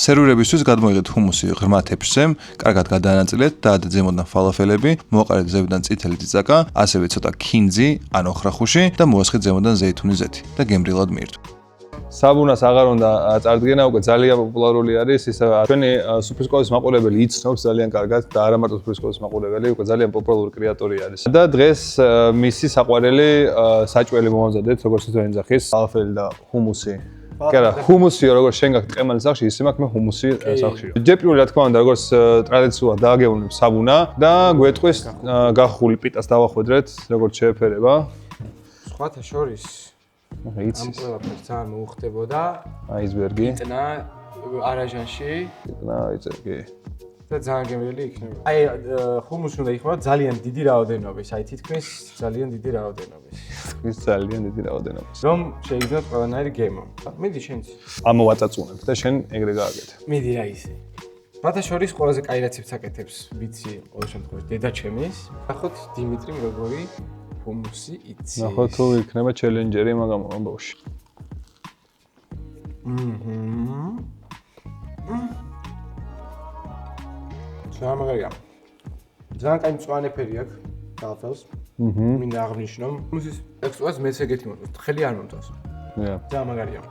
სერვირებისთვის გადმოიღეთ ჰუმუსი ღრმა თეფშზე, კარგად გადაანაწილეთ, დაადეთ ზემოდან ფალაფელები, მოვაყარეთ ზევიდან წითელი წიწაკა, ასევე ცოტა ქინძი ან ოხრახუში და მოასხეთ ზემოდან ზეითუნის ზეთი და გემრიელად მიირთვით. საბუნას აღარ უნდა წარდგენა, უკვე ძალიან პოპულარული არის, ისა ჩვენი სუფრის სკოლის მაყურებელი იცნობს ძალიან კარგად და არა მარტო სუფრის სკოლის მაყურებელი, უკვე ძალიან პოპულარული კრეატორი არის. და დღეს მისი საყვარელი საჭველი მომამზადეთ, როგორც თვითონ ეძახის, ფალაფელი და ჰუმუსი. კი არა, ჰუმუსი როგორც შენ გაქვს ყემალის სახში, ისე მაქვს მე ჰუმუსი სახში. ჯერ პირველი რა თქმა უნდა, როგორც ტრადიციულად დააგეუნებ საბუნა და გვეტყვის გახული პიტას დავახვედრეთ, როგორც შეეფერება. სხვათა შორის ამ ყველაფერს ძალიან მოუხდებოდა აისბერგი. იტნა არაჟანში. იტნა აისბერგი. და ძალიან გემრიელი იქნება. აი ჰუმუსი უნდა იქნება ძალიან დიდი რაოდენობის, აი თითქმის ძალიან დიდი რაოდენობის. თითქმის ძალიან დიდი რაოდენობის. რომ შეიძლება ყველანაირი გემო. მიდი შენც. ამოვაწაწუნებ და შენ ეგრე გააკეთე. მიდი რა ისე. სხვათა შორის ყველაზე კაი რეცეპტს აკეთებს ვიცი ყოველ შემთხვევაში დედა ჩემის. ნახოთ დიმიტრიმ როგორი ჰუმუსი იცის. ნახოთ თუ იქნება ჩელენჯერი მაგამ ამბავში. ძალიან მაგარია. ძალიან კაი მწვანე ფერი აქვს ფალაფელს. მინდა აღნიშნო. ჰუმუსის ტექსტურაც მეც ეგეთი მომწონს. ხელი არ მომწონს. ძალიან მაგარია.